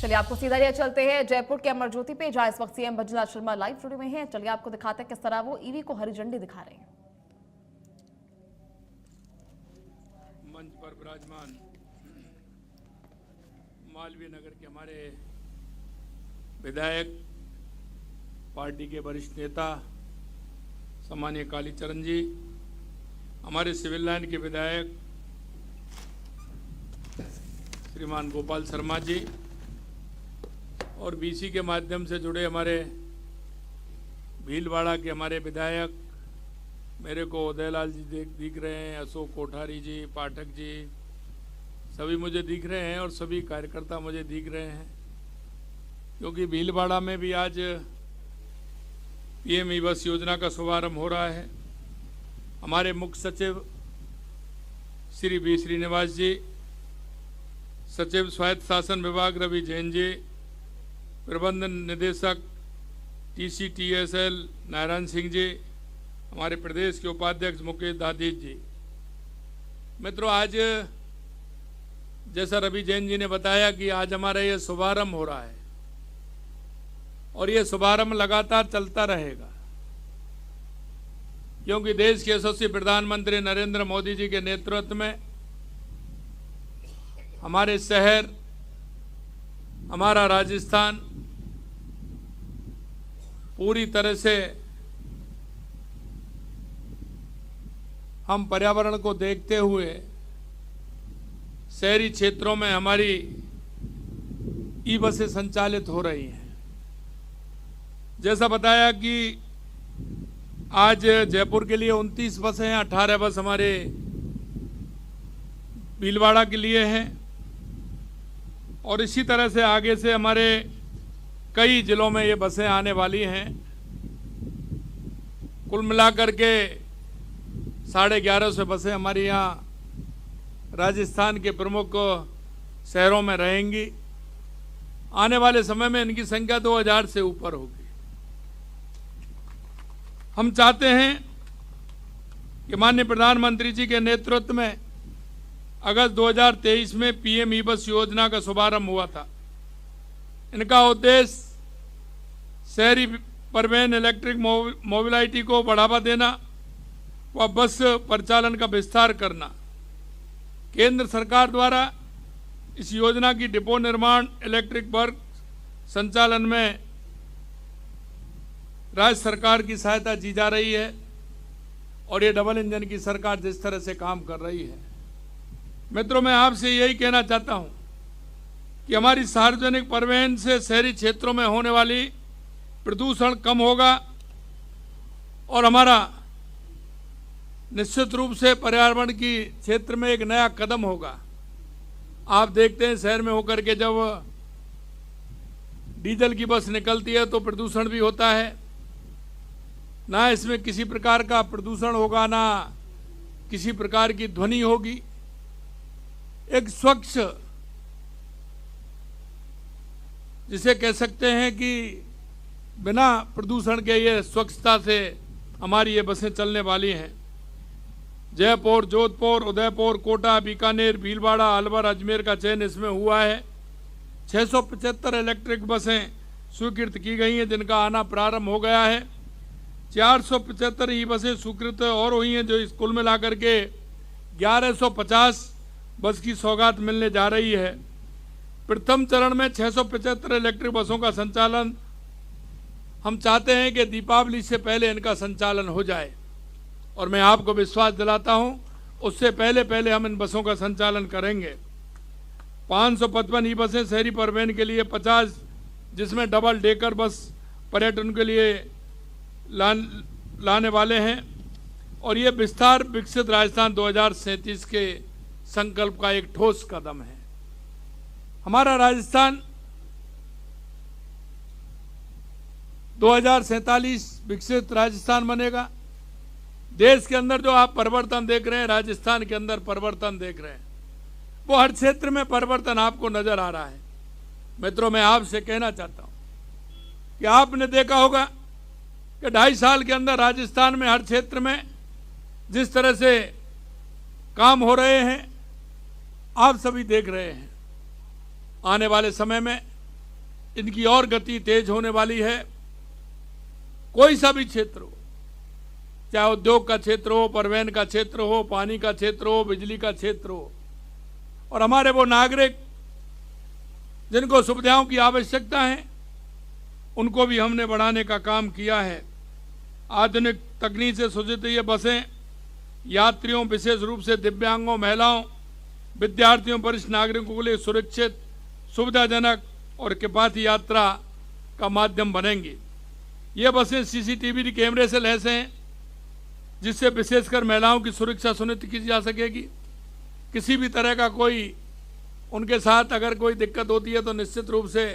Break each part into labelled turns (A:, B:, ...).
A: चलिए आपको सीधा लिया चलते हैं जयपुर के अमर ज्योति पे, जहां इस वक्त CM Bhajanlal Sharma live studio में हैं। चलिए आपको दिखाते हैं किस तरह वो ईवी को हरी झंडी दिखा रहे हैं।
B: मंच पर विराजमान मालवीय नगर के हमारे विधायक, पार्टी के वरिष्ठ नेता सम्मानीय कालीचरण जी, हमारे सिविल लाइन के विधायक श्रीमान गोपाल शर्मा जी, और बीसी के माध्यम से जुड़े हमारे भीलवाड़ा के हमारे विधायक, मेरे को उदयलाल जी दिख रहे हैं, अशोक कोठारी जी, पाठक जी, सभी मुझे दिख रहे हैं और सभी कार्यकर्ता मुझे दिख रहे हैं, क्योंकि भीलवाड़ा में भी आज पीएम ई बस योजना का शुभारंभ हो रहा है। हमारे मुख्य सचिव श्री बी श्रीनिवास जी, सचिव स्वायत्त शासन विभाग रवि जैन जी, प्रबंधन निदेशक TCTSL नारायण सिंह जी, हमारे प्रदेश के उपाध्यक्ष मुकेश दादीज जी। मित्रों, आज जैसा रवि जैन जी ने बताया कि आज हमारा ये शुभारंभ हो रहा है और ये शुभारंभ लगातार चलता रहेगा, क्योंकि देश के यशस्वी प्रधानमंत्री नरेंद्र मोदी जी के नेतृत्व में हमारे शहर, हमारा राजस्थान पूरी तरह से हम पर्यावरण को देखते हुए शहरी क्षेत्रों में हमारी ई बसें संचालित हो रही हैं। जैसा बताया कि आज जयपुर के लिए 29 बसें हैं, 18 बस हमारे भीलवाड़ा के लिए हैं और इसी तरह से आगे से हमारे कई जिलों में ये बसें आने वाली हैं। कुल मिलाकर के 1150 बसें हमारी यहाँ राजस्थान के प्रमुख शहरों में रहेंगी। आने वाले समय में इनकी संख्या 2000 से ऊपर होगी। हम चाहते हैं कि माननीय प्रधानमंत्री जी के नेतृत्व में अगस्त 2023 में पीएम ई बस योजना का शुभारंभ हुआ था। इनका उद्देश्य शहरी परिवहन इलेक्ट्रिक मोबिलिटी को बढ़ावा देना व बस परिचालन का विस्तार करना। केंद्र सरकार द्वारा इस योजना की डिपो निर्माण, इलेक्ट्रिक वर्क संचालन में राज्य सरकार की सहायता दी जा रही है और ये डबल इंजन की सरकार जिस तरह से काम कर रही है। मित्रों, मैं आपसे यही कहना चाहता हूं कि हमारी सार्वजनिक परिवहन से शहरी क्षेत्रों में होने वाली प्रदूषण कम होगा और हमारा निश्चित रूप से पर्यावरण की क्षेत्र में एक नया कदम होगा। आप देखते हैं शहर में होकर के जब डीजल की बस निकलती है तो प्रदूषण भी होता है, ना इसमें किसी प्रकार का प्रदूषण होगा, ना किसी प्रकार की ध्वनि होगी। एक स्वच्छ, जिसे कह सकते हैं कि बिना प्रदूषण के ये स्वच्छता से हमारी ये बसें चलने वाली हैं। जयपुर, जोधपुर, उदयपुर, कोटा, बीकानेर, भीलवाड़ा, अलवर, अजमेर का चयन इसमें हुआ है। 675 इलेक्ट्रिक बसें स्वीकृत की गई हैं, जिनका आना प्रारंभ हो गया है। 475 ई बसें स्वीकृत और हुई हैं, जो इस कुल मिलाकर के 1150 बस की सौगात मिलने जा रही है। प्रथम चरण में 675 इलेक्ट्रिक बसों का संचालन हम चाहते हैं कि दीपावली से पहले इनका संचालन हो जाए और मैं आपको विश्वास दिलाता हूं उससे पहले हम इन बसों का संचालन करेंगे। 555 ई बसें शहरी परिवहन के लिए, 50 जिसमें डबल डेकर बस पर्यटन के लिए लाने वाले हैं और ये विस्तार विकसित राजस्थान 2037 के संकल्प का एक ठोस कदम है। हमारा राजस्थान 2047 विकसित राजस्थान बनेगा। देश के अंदर जो आप परिवर्तन देख रहे हैं, राजस्थान के अंदर परिवर्तन देख रहे हैं, वो हर क्षेत्र में परिवर्तन आपको नजर आ रहा है। मित्रों, मैं आपसे कहना चाहता हूं कि आपने देखा होगा कि 2.5 साल के अंदर राजस्थान में हर क्षेत्र में जिस तरह से काम हो रहे हैं, आप सभी देख रहे हैं। आने वाले समय में इनकी और गति तेज होने वाली है। कोई सा भी क्षेत्र हो, चाहे उद्योग का क्षेत्र हो, परिवहन का क्षेत्र हो, पानी का क्षेत्र हो, बिजली का क्षेत्र हो, और हमारे वो नागरिक जिनको सुविधाओं की आवश्यकता है उनको भी हमने बढ़ाने का काम किया है। आधुनिक तकनीक से सज्जित ये बसें यात्रियों, विशेष रूप से दिव्यांगों, महिलाओं, विद्यार्थियों, वरिष्ठ नागरिकों के लिए सुरक्षित, सुविधाजनक और किफायती यात्रा का माध्यम बनेंगी। ये बसें सीसीटीवी कैमरे से लैस हैं, जिससे विशेषकर महिलाओं की सुरक्षा सुनिश्चित की जा सकेगी। किसी भी तरह का कोई उनके साथ अगर कोई दिक्कत होती है तो निश्चित रूप से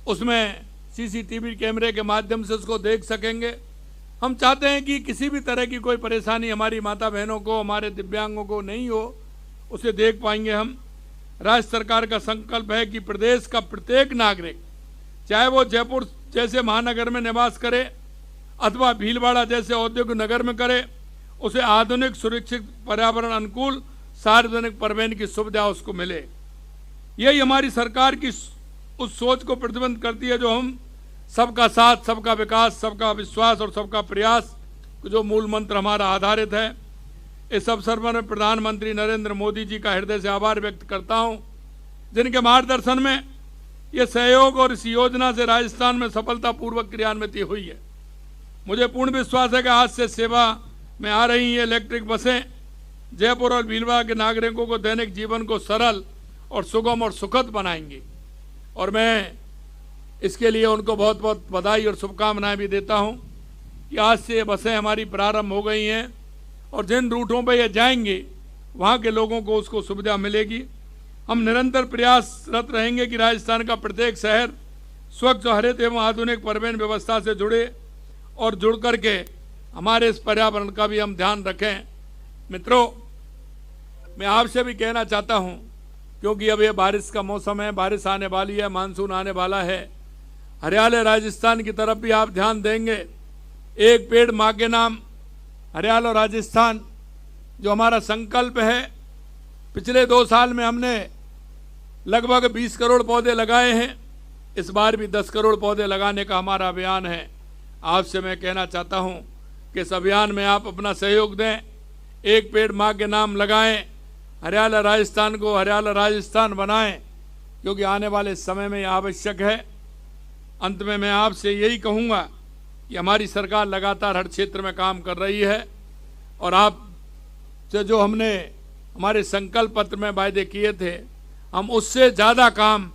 B: उसमें सीसीटीवी कैमरे के माध्यम से उसको देख सकेंगे। हम चाहते हैं कि किसी भी तरह की कोई परेशानी हमारी माता बहनों को, हमारे दिव्यांगों को नहीं हो, उसे देख पाएंगे हम। राज्य सरकार का संकल्प है कि प्रदेश का प्रत्येक नागरिक, चाहे वो जयपुर जैसे महानगर में निवास करे अथवा भीलवाड़ा जैसे औद्योगिक नगर में करे, उसे आधुनिक, सुरक्षित, पर्यावरण अनुकूल सार्वजनिक परिवहन की सुविधा उसको मिले। यही हमारी सरकार की उस सोच को प्रतिबंध करती है जो हम सबका साथ, सबका विकास, सबका विश्वास और सबका प्रयास जो मूल मंत्र हमारा आधारित है। इस अवसर पर मैं प्रधानमंत्री नरेंद्र मोदी जी का हृदय से आभार व्यक्त करता हूं, जिनके मार्गदर्शन में ये सहयोग और इस योजना से राजस्थान में सफलतापूर्वक क्रियान्वित हुई है। मुझे पूर्ण विश्वास है कि आज से सेवा में आ रही ये इलेक्ट्रिक बसें जयपुर और भीलवाड़ा के नागरिकों को दैनिक जीवन को सरल और सुगम और सुखद बनाएंगी, और मैं इसके लिए उनको बहुत बहुत बधाई और शुभकामनाएं भी देता हूं कि आज से ये बसें हमारी प्रारंभ हो गई हैं, और जिन रूटों पर ये जाएंगे वहां के लोगों को उसको सुविधा मिलेगी। हम निरंतर प्रयासरत रहेंगे कि राजस्थान का प्रत्येक शहर स्वच्छ, हरित एवं आधुनिक परिवहन व्यवस्था से जुड़े और जुड़ करके हमारे इस पर्यावरण का भी हम ध्यान रखें। मित्रों, मैं आपसे भी कहना चाहता हूं, क्योंकि अब ये बारिश का मौसम है, बारिश आने वाली है, मानसून आने वाला है। हरियाणा राजस्थान की तरफ भी आप ध्यान देंगे। एक पेड़ माँ के नाम, हरियाणा और राजस्थान जो हमारा संकल्प है, पिछले 2 साल में हमने लगभग 20 करोड़ पौधे लगाए हैं। इस बार भी 10 करोड़ पौधे लगाने का हमारा अभियान है। आपसे मैं कहना चाहता हूं कि इस अभियान में आप अपना सहयोग दें, एक पेड़ माँ के नाम लगाएं, हरियाणा राजस्थान को हरियाणा राजस्थान बनाएं, क्योंकि आने वाले समय में यह आवश्यक है। अंत में मैं आपसे यही कहूँगा कि हमारी सरकार लगातार हर क्षेत्र में काम कर रही है, और आप से जो हमने हमारे संकल्प पत्र में वायदे किए थे, हम उससे ज़्यादा काम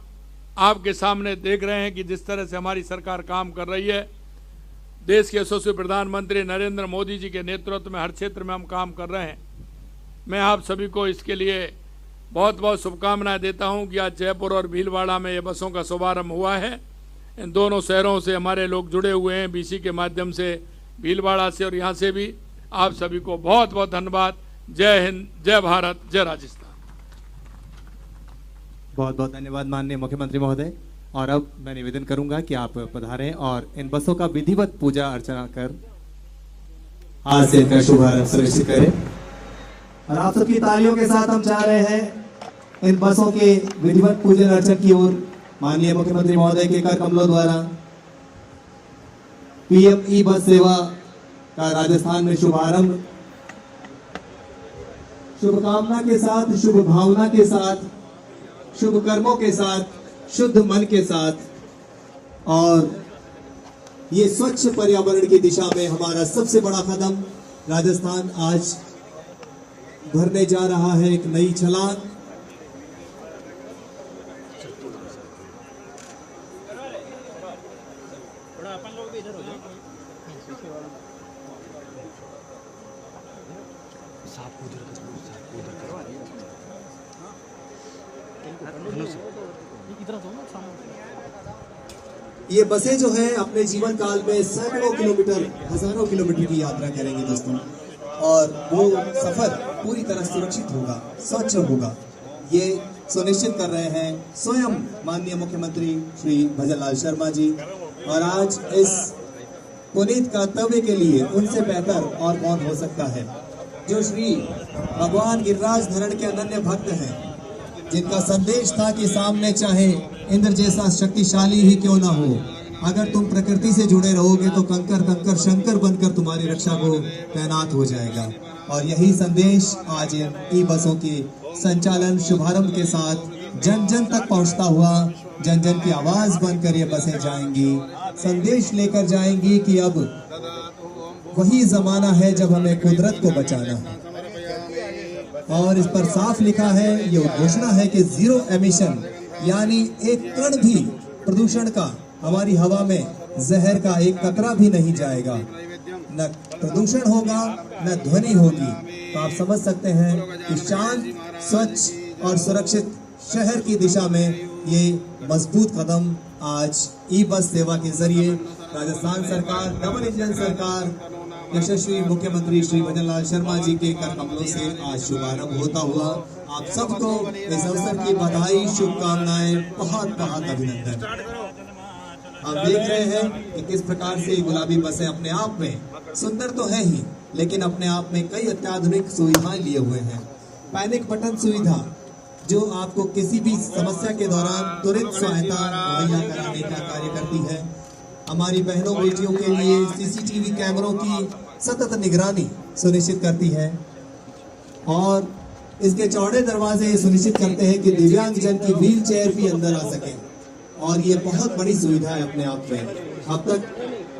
B: आपके सामने देख रहे हैं कि जिस तरह से हमारी सरकार काम कर रही है। देश के यशस्वी प्रधानमंत्री नरेंद्र मोदी जी के नेतृत्व में हर क्षेत्र में हम काम कर रहे हैं। मैं आप सभी को इसके लिए बहुत बहुत शुभकामनाएं देता हूं कि आज जयपुर और भीलवाड़ा में ये बसों का शुभारंभ हुआ है। इन दोनों शहरों से हमारे लोग जुड़े हुए हैं, बीसी के माध्यम से, भीलवाड़ा से और यहाँ से भी। आप सभी को बहुत बहुत धन्यवाद। जय हिंद, जय भारत, जय राजस्थान।
C: बहुत बहुत धन्यवाद माननीय मुख्यमंत्री महोदय। और अब मैं निवेदन करूंगा कि आप पधारें और इन बसों का विधिवत पूजा अर्चना कर
D: आज से इनका शुभारंभ सुनिश्चित करें। और आप सबकी तालियों के साथ हम चाह रहे हैं इन बसों के विधिवत पूजन अर्चन की ओर माननीय मुख्यमंत्री महोदय के कर कमलों द्वारा पीएम ई बस सेवा का राजस्थान में शुभारंभ शुभकामना के साथ, शुभ भावना के साथ, शुभ कर्मों के साथ, शुद्ध मन के साथ, और ये स्वच्छ पर्यावरण की दिशा में हमारा सबसे बड़ा कदम राजस्थान आज भरने जा रहा है, एक नई छलांग। ये बसें जो है अपने जीवन काल में सैकड़ों किलोमीटर, हजारों किलोमीटर की यात्रा करेंगी दोस्तों, और वो सफर पूरी तरह सुरक्षित होगा, स्वच्छ होगा, ये सुनिश्चित कर रहे हैं स्वयं माननीय मुख्यमंत्री श्री भजनलाल शर्मा जी। और आज इस पुनीत कर्तव्य के लिए उनसे बेहतर और कौन हो सकता है, जो श्री भगवान गिरिराज धरण के अनन्य भक्त हैं, जिनका संदेश था कि सामने चाहे इंद्र जैसा शक्तिशाली ही क्यों ना हो, अगर तुम प्रकृति से जुड़े रहोगे तो कंकर कंकर शंकर बनकर तुम्हारी रक्षा को तैनात हो जाएगा। और यही संदेश आज इन ई बसों के संचालन शुभारंभ के साथ जन जन तक पहुंचता हुआ जन जन की आवाज बनकर ये बसें जाएंगी, संदेश लेकर जाएंगी कि अब वही जमाना है जब हमें कुदरत को बचाना है। और इस पर साफ लिखा है, ये घोषणा है कि जीरो एमिशन यानी एक कण भी प्रदूषण का हमारी हवा में जहर का एक कतरा भी नहीं जाएगा, न प्रदूषण होगा न ध्वनि होगी। तो आप समझ सकते हैं कि शांत, स्वच्छ और सुरक्षित शहर की दिशा में ये मजबूत कदम आज ई बस सेवा के जरिए राजस्थान सरकार, डबल इंजन सरकार, यशस्वी मुख्यमंत्री श्री भजन लाल शर्मा जी के कर कमलों से आज शुभारंभ होता हुआ आप सबको इस अवसर की बधाई, शुभकामनाएं, बहुत बहुत अभिनंदन। आप देख रहे हैं कि किस प्रकार से गुलाबी बसें अपने आप में सुंदर तो है ही, लेकिन अपने आप में कई अत्याधुनिक सुविधाएं लिए हुए हैं। पैनिक बटन सुविधा जो आपको किसी भी समस्या के दौरान तुरंत सहायता मुहैया कराने का कार्य करती है। हमारी बहनों बेटियों के लिए सीसीटीवी कैमरों की सतत निगरानी सुनिश्चित करती है और इसके चौड़े दरवाजे सुनिश्चित करते हैं कि दिव्यांग जन की व्हील चेयर भी अंदर आ सके। और ये बहुत बड़ी सुविधा है अपने आप में। अब तक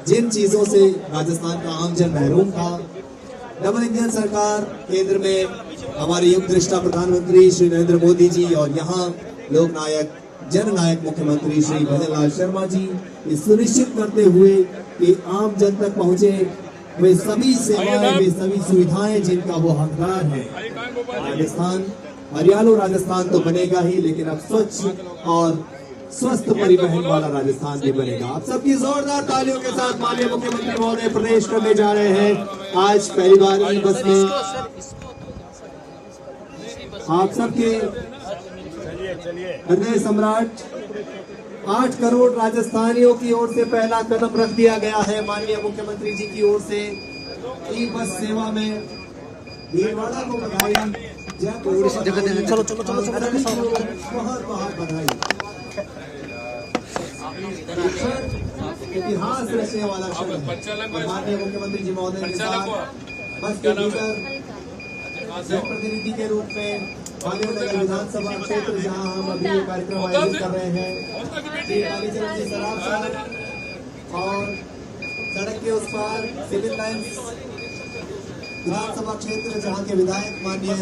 D: जिन चीजों से राजस्थान का आम जन महरूम था, डबल इंजन सरकार केंद्र में हमारे युग दृष्टा प्रधानमंत्री श्री नरेंद्र मोदी जी और यहाँ लोक नायक जननायक मुख्यमंत्री श्री भजन लाल शर्मा जी ये सुनिश्चित करते हुए कि आम जन तक पहुँचे वे सभी सेवाएं, वे सभी सुविधाएं जिनका वो हकदार है। राजस्थान, हरियाणा राजस्थान तो बनेगा ही, लेकिन अब स्वच्छ और स्वस्थ परिवहन वाला राजस्थान भी बनेगा। आप सबकी जोरदार तालियों के साथ माननीय मुख्यमंत्री महोदय प्रवेश करने जा रहे हैं। आज पहली बार ई बस में आप सबके हृदय सम्राट 8 करोड़ राजस्थानियों की ओर से पहला कदम रख दिया गया है माननीय मुख्यमंत्री जी की ओर से ई बस सेवा में। भीलवाड़ा को बधाई, जयपुर को बधाई, चलो बहुत बहुत बधाई। इतिहास रचने वाला क्षण माननीय मुख्यमंत्री जी महोदय के साथ बस के भीतर जनप्रतिनिधि के रूप में भाग्यनगर विधानसभा क्षेत्र जहां हम अभी ये कार्यक्रम आयोजित कर रहे हैं, सराफ साहब और सड़क के उस पार सिविल लाइन्स विधानसभा क्षेत्र जहां के विधायक माननीय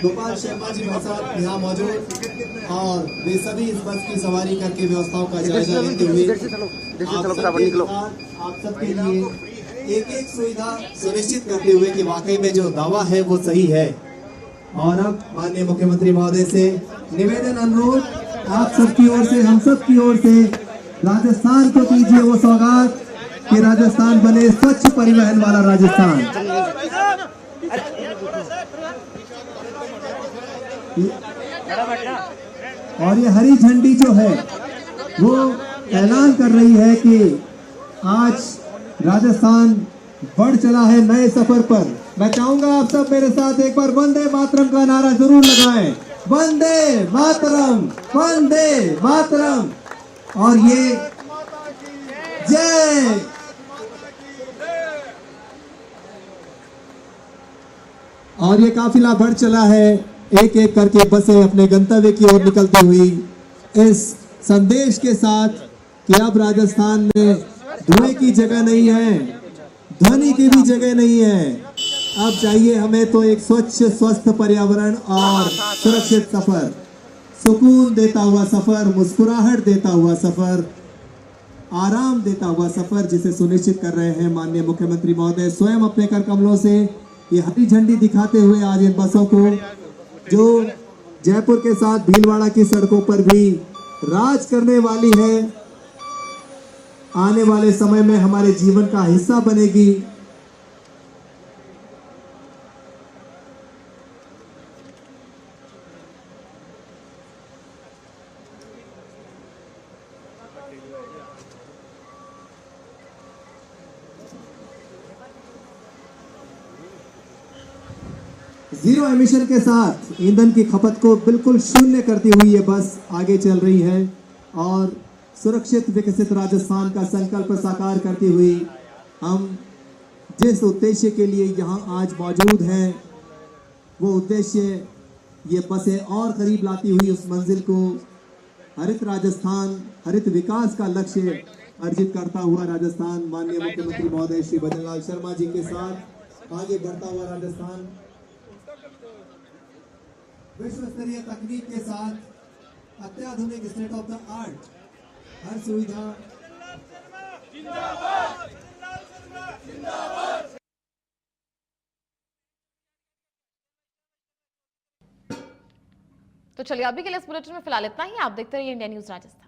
D: गोपाल शर्मा जी भाई साहब यहाँ मौजूद और वे सभी इस बस की सवारी करके व्यवस्थाओं का जायजा लेते हुए आप सबके लिए एक एक सुविधा सुनिश्चित करते हुए कि वाकई में जो दावा है वो सही है। और अब माननीय मुख्यमंत्री महोदय से निवेदन, अनुरोध आप सबकी ओर से, हम सब की ओर से राजस्थान को कीजिए वो सौगात कि राजस्थान बने स्वच्छ परिवहन वाला राजस्थान। और ये हरी झंडी जो है वो ऐलान कर रही है कि आज राजस्थान बढ़ चला है नए सफर पर। मैं चाहूंगा आप सब मेरे साथ एक बार वंदे मातरम का नारा जरूर लगाएं। वंदे मातरम, वंदे मातरम। और ये जय। और ये काफिला बढ़ चला है, एक एक करके बसें अपने गंतव्य की ओर निकलती हुई इस संदेश के साथ कि अब राजस्थान में धुएं की जगह नहीं है, ध्वनि की भी जगह नहीं है। अब चाहिए हमें तो एक स्वच्छ स्वस्थ पर्यावरण और सुरक्षित सफर, सुकून देता हुआ सफर, मुस्कुराहट देता हुआ सफर, आराम देता हुआ सफर, जिसे सुनिश्चित कर रहे हैं माननीय मुख्यमंत्री महोदय स्वयं अपने कर कमलों से ये हरी झंडी दिखाते हुए आज इन बसों को, जो जयपुर के साथ भीलवाड़ा की सड़कों पर भी राज करने वाली है, आने वाले समय में हमारे जीवन का हिस्सा बनेगी। जीरो एमिशन के साथ ईंधन की खपत को बिल्कुल शून्य करती हुई ये बस आगे चल रही है और सुरक्षित विकसित राजस्थान का संकल्प साकार करते हुए हम जिस उद्देश्य के लिए यहाँ आज मौजूद हैं, वो उद्देश्य ये बसें और करीब लाती हुई उस मंजिल को हरित राजस्थान, हरित विकास का लक्ष्य अर्जित करता हुआ राजस्थान, माननीय मुख्यमंत्री महोदय श्री भजनलाल शर्मा जी के साथ आगे बढ़ता हुआ राजस्थान विश्व स्तरीय तकनीक के साथ अत्याधुनिक स्टेट ऑफ द आर्ट हर सुविधा।
A: तो चलिए अभी के लिए इस बुलेटिन में फिलहाल इतना ही। आप देखते रहिए इंडिया न्यूज राजस्थान।